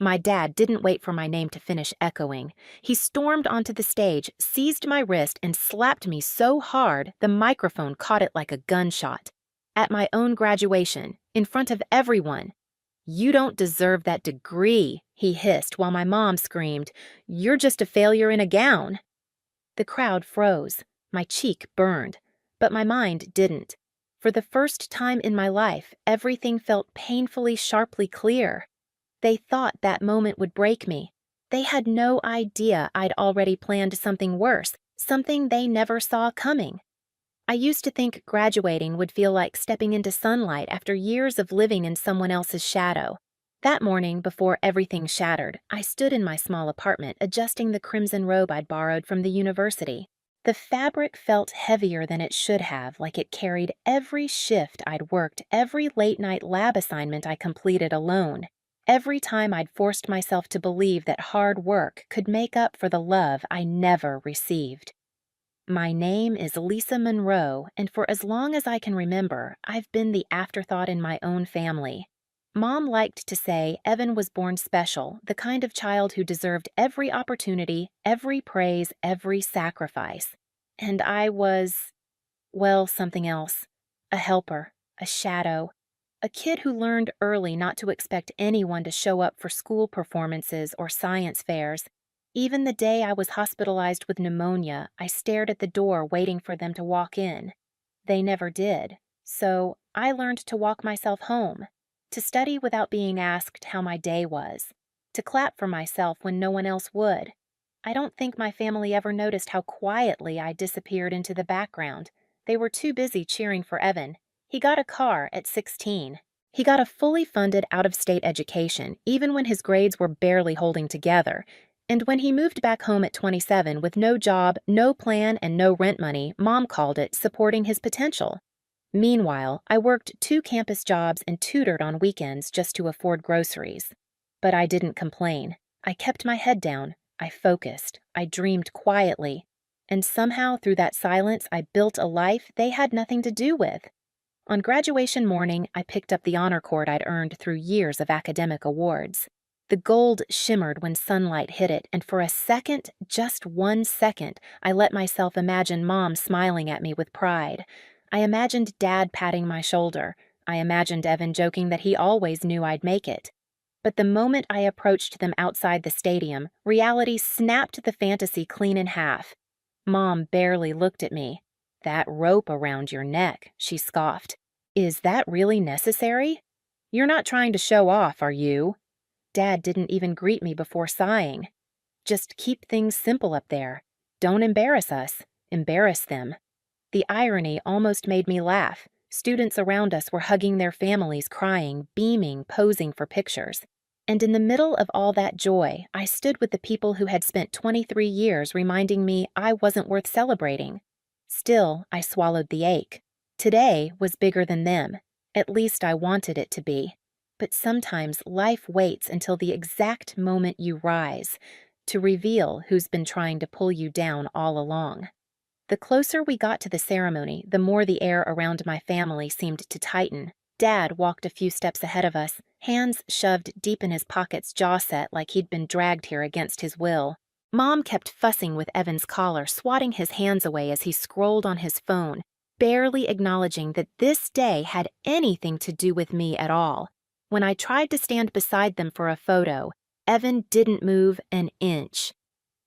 My dad didn't wait for my name to finish echoing. He stormed onto the stage, seized my wrist, and slapped me so hard the microphone caught it like a gunshot. At my own graduation, in front of everyone. "You don't deserve that degree," he hissed while my mom screamed, "You're just a failure in a gown." The crowd froze. My cheek burned. But my mind didn't. For the first time in my life, everything felt painfully sharply clear. They thought that moment would break me. They had no idea I'd already planned something worse, something they never saw coming. I used to think graduating would feel like stepping into sunlight after years of living in someone else's shadow. That morning, before everything shattered, I stood in my small apartment adjusting the crimson robe I'd borrowed from the university. The fabric felt heavier than it should have, like it carried every shift I'd worked, every late-night lab assignment I completed alone. Every time I'd forced myself to believe that hard work could make up for the love I never received. My name is Lisa Monroe, and for as long as I can remember, I've been the afterthought in my own family. Mom liked to say Evan was born special, the kind of child who deserved every opportunity, every praise, every sacrifice. And I was, well, something else. A helper, a shadow, a kid who learned early not to expect anyone to show up for school performances or science fairs. Even the day I was hospitalized with pneumonia, I stared at the door waiting for them to walk in. They never did, so I learned to walk myself home, to study without being asked how my day was, to clap for myself when no one else would. I don't think my family ever noticed how quietly I disappeared into the background. They were too busy cheering for Evan. He got a car at 16. He got a fully funded out-of-state education, even when his grades were barely holding together. And when he moved back home at 27 with no job, no plan, and no rent money, Mom called it supporting his potential. Meanwhile, I worked 2 campus jobs and tutored on weekends just to afford groceries. But I didn't complain. I kept my head down. I focused. I dreamed quietly. And somehow, through that silence, I built a life they had nothing to do with. On graduation morning, I picked up the honor cord I'd earned through years of academic awards. The gold shimmered when sunlight hit it, and for a second, just 1 second, I let myself imagine Mom smiling at me with pride. I imagined Dad patting my shoulder. I imagined Evan joking that he always knew I'd make it. But the moment I approached them outside the stadium, reality snapped the fantasy clean in half. Mom barely looked at me. "That rope around your neck," she scoffed. "Is that really necessary? You're not trying to show off, are you?" Dad didn't even greet me before sighing. "Just keep things simple up there. Don't embarrass us. Embarrass them." The irony almost made me laugh. Students around us were hugging their families, crying, beaming, posing for pictures. And in the middle of all that joy, I stood with the people who had spent 23 years reminding me I wasn't worth celebrating. Still, I swallowed the ache. Today was bigger than them. At least I wanted it to be. But sometimes life waits until the exact moment you rise to reveal who's been trying to pull you down all along. The closer we got to the ceremony, the more the air around my family seemed to tighten. Dad walked a few steps ahead of us, hands shoved deep in his pockets, jaw set like he'd been dragged here against his will. Mom kept fussing with Evan's collar, swatting his hands away as he scrolled on his phone, barely acknowledging that this day had anything to do with me at all. When I tried to stand beside them for a photo, Evan didn't move an inch.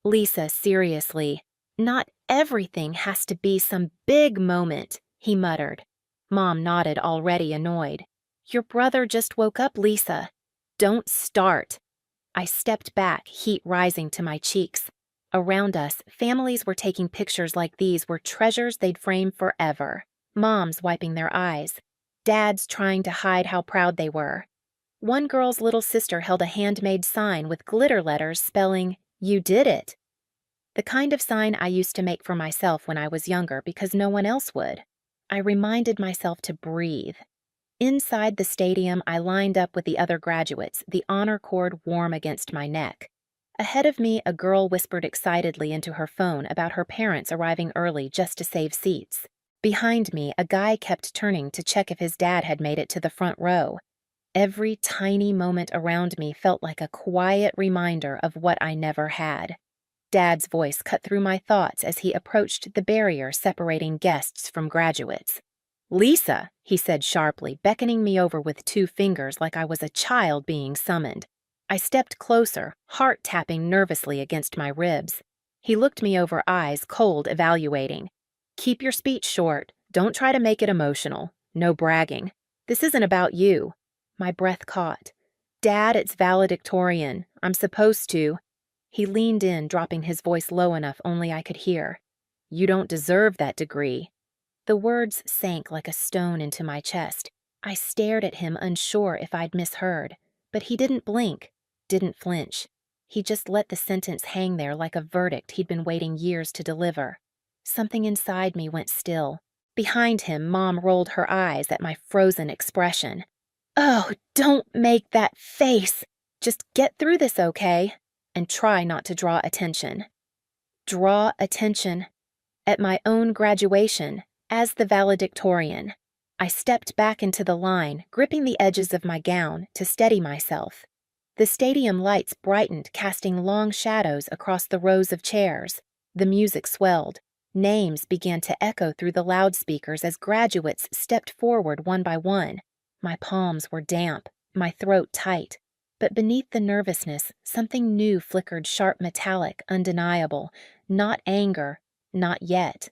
"Lisa, seriously, not everything has to be some big moment," he muttered. Mom nodded, already annoyed. "Your brother just woke up, Lisa. Don't start." I stepped back, heat rising to my cheeks. Around us, families were taking pictures like these were treasures they'd frame forever. Moms wiping their eyes. Dads trying to hide how proud they were. One girl's little sister held a handmade sign with glitter letters spelling, "You did it." The kind of sign I used to make for myself when I was younger because no one else would. I reminded myself to breathe. Inside the stadium, I lined up with the other graduates, the honor cord warm against my neck. Ahead of me, a girl whispered excitedly into her phone about her parents arriving early just to save seats. Behind me, a guy kept turning to check if his dad had made it to the front row. Every tiny moment around me felt like a quiet reminder of what I never had. Dad's voice cut through my thoughts as he approached the barrier separating guests from graduates. "Lisa," he said sharply, beckoning me over with 2 fingers like I was a child being summoned. I stepped closer, heart tapping nervously against my ribs. He looked me over, eyes cold, evaluating. "Keep your speech short. Don't try to make it emotional. No bragging. This isn't about you." My breath caught. "Dad, it's valedictorian. I'm supposed to." He leaned in, dropping his voice low enough only I could hear. "You don't deserve that degree." The words sank like a stone into my chest. I stared at him, unsure if I'd misheard. But he didn't blink, didn't flinch. He just let the sentence hang there like a verdict he'd been waiting years to deliver. Something inside me went still. Behind him, Mom rolled her eyes at my frozen expression. "Oh, don't make that face! Just get through this, okay? And try not to draw attention." Draw attention. At my own graduation, as the valedictorian, I stepped back into the line, gripping the edges of my gown to steady myself. The stadium lights brightened, casting long shadows across the rows of chairs. The music swelled. Names began to echo through the loudspeakers as graduates stepped forward one by one. My palms were damp, my throat tight. But beneath the nervousness, something new flickered, sharp, metallic, undeniable. Not anger, not yet.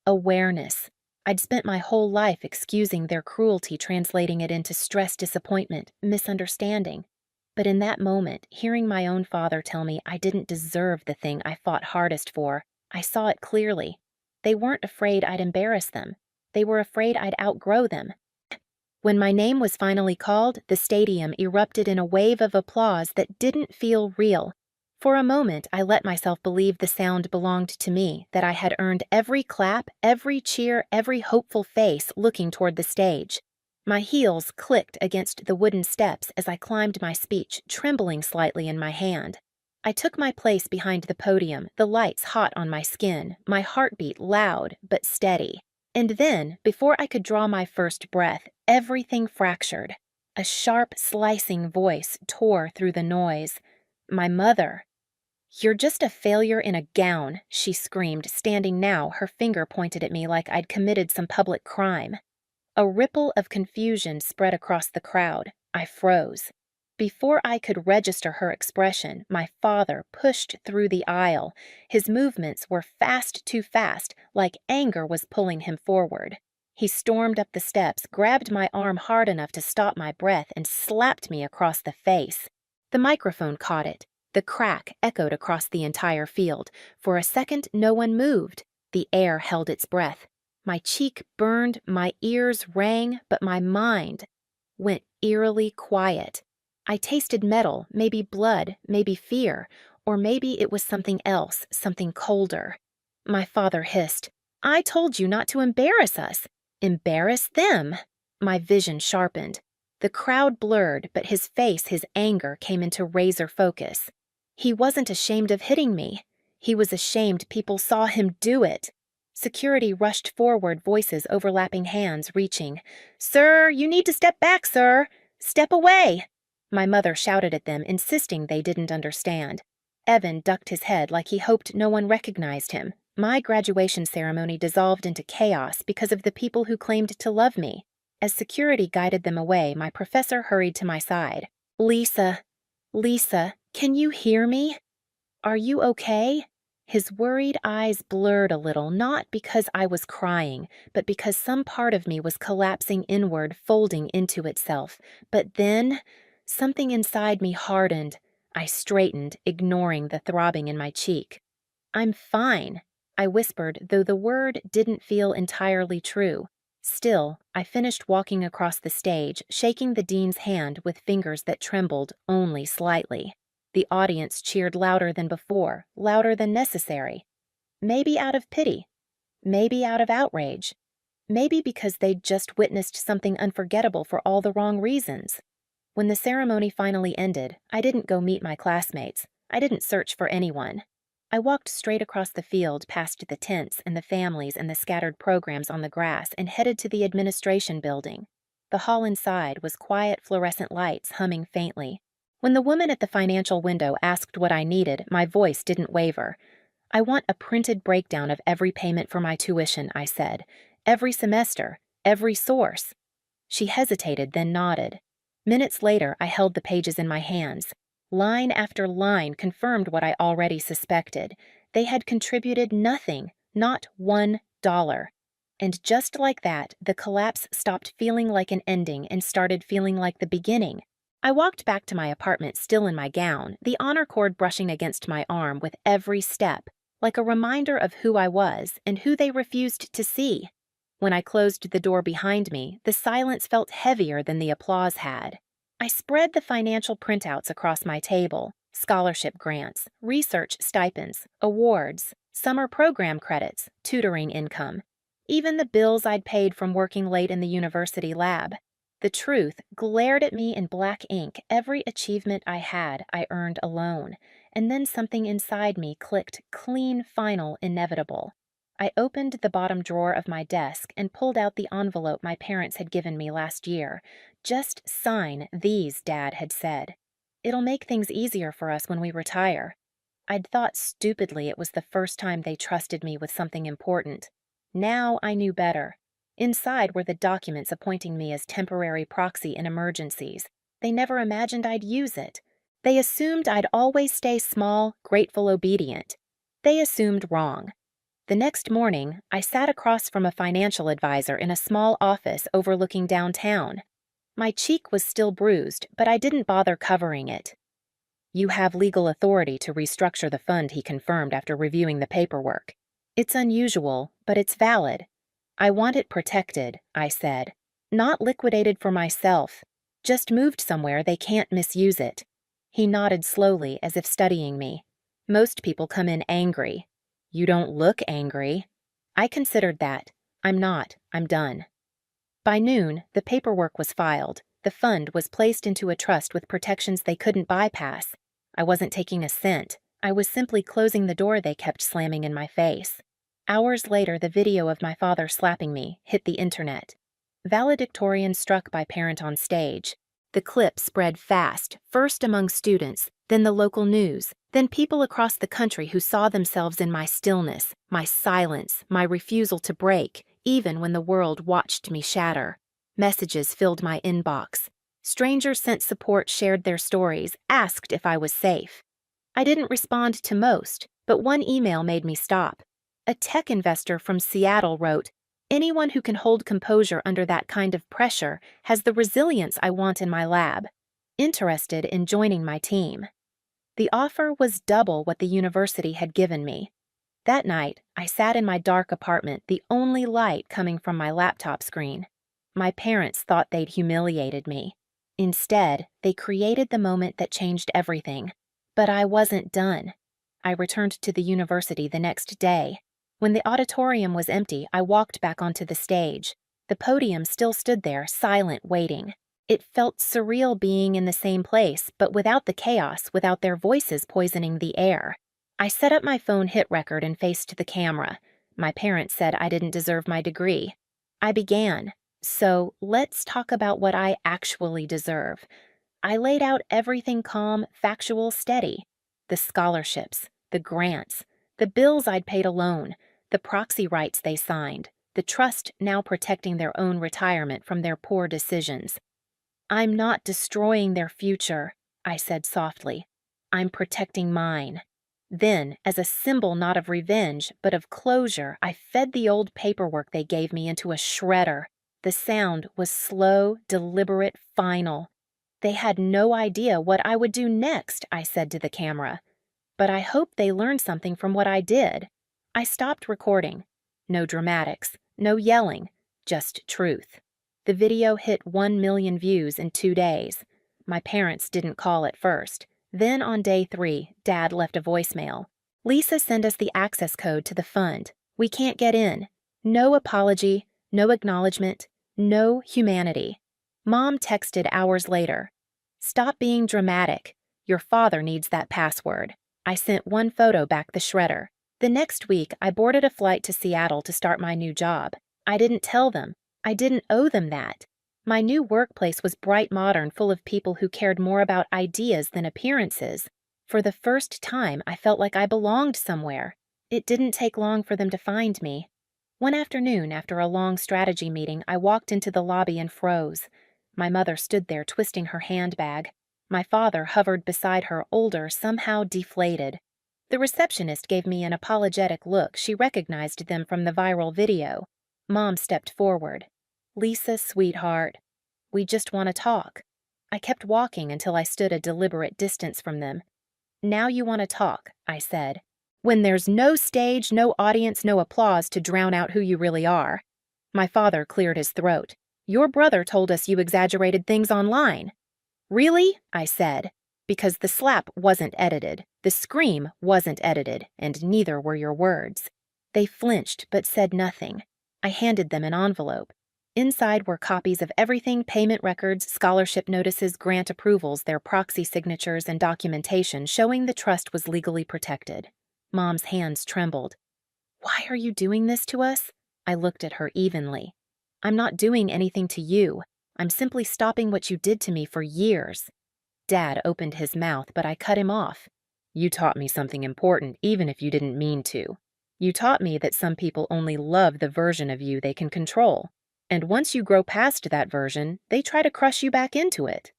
Awareness. I'd spent my whole life excusing their cruelty, translating it into stress, disappointment, misunderstanding. But in that moment, hearing my own father tell me I didn't deserve the thing I fought hardest for, I saw it clearly. They weren't afraid I'd embarrass them. They were afraid I'd outgrow them. When my name was finally called, the stadium erupted in a wave of applause that didn't feel real. For a moment, I let myself believe the sound belonged to me, that I had earned every clap, every cheer, every hopeful face looking toward the stage. My heels clicked against the wooden steps as I climbed my speech, trembling slightly in my hand. I took my place behind the podium, the lights hot on my skin, my heartbeat loud but steady. And then, before I could draw my first breath, everything fractured. A sharp, slicing voice tore through the noise. My mother. "You're just a failure in a gown," she screamed, standing now, her finger pointed at me like I'd committed some public crime. A ripple of confusion spread across the crowd. I froze. Before I could register her expression, my father pushed through the aisle. His movements were fast, too fast, like anger was pulling him forward. He stormed up the steps, grabbed my arm hard enough to stop my breath, and slapped me across the face. The microphone caught it. The crack echoed across the entire field. For a second, no one moved. The air held its breath. My cheek burned, my ears rang, but my mind went eerily quiet. I tasted metal, maybe blood, maybe fear, or maybe it was something else, something colder. My father hissed, "I told you not to embarrass us." Embarrass them. My vision sharpened. The crowd blurred, but his face, his anger, came into razor focus. He wasn't ashamed of hitting me. He was ashamed people saw him do it. Security rushed forward, voices overlapping, hands reaching. "Sir, you need to step back, sir! Step away!" My mother shouted at them, insisting they didn't understand. Evan ducked his head like he hoped no one recognized him. My graduation ceremony dissolved into chaos because of the people who claimed to love me. As security guided them away, my professor hurried to my side. Lisa, can you hear me? Are you okay?" His worried eyes blurred a little, not because I was crying, but because some part of me was collapsing inward, folding into itself. But then, something inside me hardened. I straightened, ignoring the throbbing in my cheek. "I'm fine," I whispered, though the word didn't feel entirely true. Still, I finished walking across the stage, shaking the dean's hand with fingers that trembled only slightly. The audience cheered louder than before, louder than necessary. Maybe out of pity. Maybe out of outrage. Maybe because they'd just witnessed something unforgettable for all the wrong reasons. When the ceremony finally ended, I didn't go meet my classmates. I didn't search for anyone. I walked straight across the field past the tents and the families and the scattered programs on the grass and headed to the administration building. The hall inside was quiet fluorescent lights humming faintly. When the woman at the financial window asked what I needed, my voice didn't waver. I want a printed breakdown of every payment for my tuition, I said. Every semester, every source. She hesitated, then nodded. Minutes later, I held the pages in my hands. Line after line confirmed what I already suspected. They had contributed nothing, not $1. And just like that, the collapse stopped feeling like an ending and started feeling like the beginning. I walked back to my apartment still in my gown, the honor cord brushing against my arm with every step, like a reminder of who I was and who they refused to see. When I closed the door behind me, the silence felt heavier than the applause had. I spread the financial printouts across my table: scholarship grants, research stipends, awards, summer program credits, tutoring income, even the bills I'd paid from working late in the university lab. The truth glared at me in black ink. Every achievement I had, I earned alone. And then something inside me clicked: clean, final, inevitable. I opened the bottom drawer of my desk and pulled out the envelope my parents had given me last year. Just sign these, Dad had said. It'll make things easier for us when we retire. I'd thought stupidly it was the first time they trusted me with something important. Now I knew better. Inside were the documents appointing me as temporary proxy in emergencies. They never imagined I'd use it. They assumed I'd always stay small, grateful, obedient. They assumed wrong. The next morning, I sat across from a financial advisor in a small office overlooking downtown. My cheek was still bruised, but I didn't bother covering it. "You have legal authority to restructure the fund," he confirmed after reviewing the paperwork. "It's unusual, but it's valid." "I want it protected," I said. "Not liquidated for myself. Just moved somewhere they can't misuse it." He nodded slowly, as if studying me. "Most people come in angry." "You don't look angry." I considered that. "I'm not. I'm done." By noon, the paperwork was filed. The fund was placed into a trust with protections they couldn't bypass. I wasn't taking a cent. I was simply closing the door they kept slamming in my face. Hours later, the video of my father slapping me hit the internet. Valedictorian struck by parent on stage. The clip spread fast, first among students, then the local news, then people across the country who saw themselves in my stillness, my silence, my refusal to break, even when the world watched me shatter. Messages filled my inbox. Strangers sent support, shared their stories, asked if I was safe. I didn't respond to most, but one email made me stop. A tech investor from Seattle wrote, "Anyone who can hold composure under that kind of pressure has the resilience I want in my lab. Interested in joining my team." The offer was double what the university had given me. That night, I sat in my dark apartment, the only light coming from my laptop screen. My parents thought they'd humiliated me. Instead, they created the moment that changed everything. But I wasn't done. I returned to the university the next day. When the auditorium was empty, I walked back onto the stage. The podium still stood there, silent, waiting. It felt surreal being in the same place, but without the chaos, without their voices poisoning the air. I set up my phone hit record and faced the camera. My parents said I didn't deserve my degree. I began. "So let's talk about what I actually deserve." I laid out everything calm, factual, steady. The scholarships, the grants, the bills I'd paid alone, the proxy rights they signed, the trust now protecting their own retirement from their poor decisions. "I'm not destroying their future," I said softly. "I'm protecting mine." Then, as a symbol not of revenge, but of closure, I fed the old paperwork they gave me into a shredder. The sound was slow, deliberate, final. "They had no idea what I would do next," I said to the camera. "But I hope they learned something from what I did." I stopped recording. No dramatics, no yelling, just truth. The video hit 1 million views in 2 days. My parents didn't call at first. Then on day 3, Dad left a voicemail. "Lisa, send us the access code to the fund. We can't get in." No apology, no acknowledgement, no humanity. Mom texted hours later. "Stop being dramatic. Your father needs that password." I sent one photo back the shredder. The next week, I boarded a flight to Seattle to start my new job. I didn't tell them. I didn't owe them that. My new workplace was bright modern, full of people who cared more about ideas than appearances. For the first time, I felt like I belonged somewhere. It didn't take long for them to find me. One afternoon, after a long strategy meeting, I walked into the lobby and froze. My mother stood there twisting her handbag. My father hovered beside her, older, somehow deflated. The receptionist gave me an apologetic look. She recognized them from the viral video. Mom stepped forward. "Lisa, sweetheart, we just want to talk." I kept walking until I stood a deliberate distance from them. "Now you want to talk," I said. "When there's no stage, no audience, no applause to drown out who you really are." My father cleared his throat. "Your brother told us you exaggerated things online." "Really?" I said. Because the slap wasn't edited, the scream wasn't edited, and neither were your words. They flinched but said nothing. I handed them an envelope. Inside were copies of everything: payment records, scholarship notices, grant approvals, their proxy signatures, and documentation showing the trust was legally protected. Mom's hands trembled. "Why are you doing this to us?" I looked at her evenly. "I'm not doing anything to you. I'm simply stopping what you did to me for years." Dad opened his mouth, but I cut him off. "You taught me something important, even if you didn't mean to. You taught me that some people only love the version of you they can control. And once you grow past that version, they try to crush you back into it."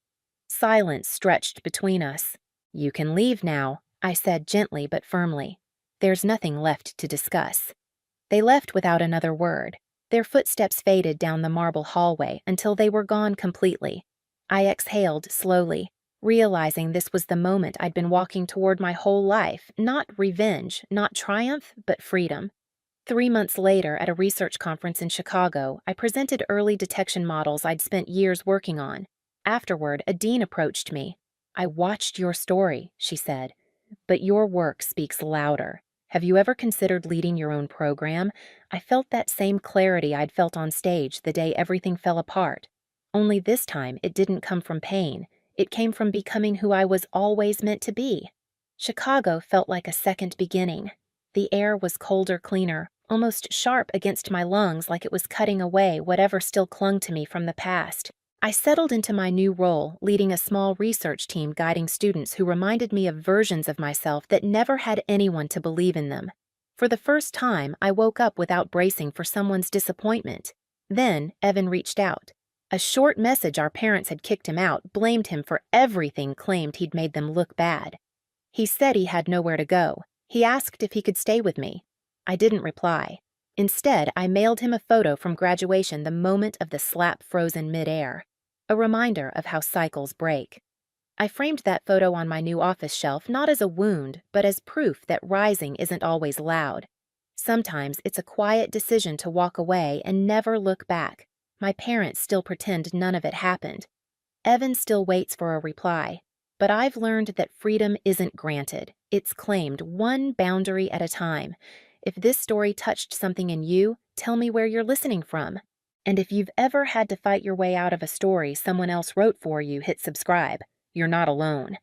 Silence stretched between us. "You can leave now," I said gently but firmly. "There's nothing left to discuss." They left without another word. Their footsteps faded down the marble hallway until they were gone completely. I exhaled slowly, realizing this was the moment I'd been walking toward my whole life, not revenge, not triumph, but freedom. 3 months later, at a research conference in Chicago, I presented early detection models I'd spent years working on. Afterward, a dean approached me. "I watched your story," she said, "but your work speaks louder. Have you ever considered leading your own program?" I felt that same clarity I'd felt on stage the day everything fell apart. Only this time, it didn't come from pain. It came from becoming who I was always meant to be. Chicago felt like a second beginning. The air was colder, cleaner, almost sharp against my lungs, like it was cutting away whatever still clung to me from the past. I settled into my new role, leading a small research team guiding students who reminded me of versions of myself that never had anyone to believe in them. For the first time, I woke up without bracing for someone's disappointment. Then, Evan reached out. A short message our parents had kicked him out, blamed him for everything, claimed he'd made them look bad. He said he had nowhere to go. He asked if he could stay with me. I didn't reply. Instead, I mailed him a photo from graduation the moment of the slap frozen midair. A reminder of how cycles break. I framed that photo on my new office shelf not as a wound, but as proof that rising isn't always loud. Sometimes it's a quiet decision to walk away and never look back. My parents still pretend none of it happened. Evan still waits for a reply. But I've learned that freedom isn't granted. It's claimed, one boundary at a time. If this story touched something in you, tell me where you're listening from. And if you've ever had to fight your way out of a story someone else wrote for you, hit subscribe. You're not alone.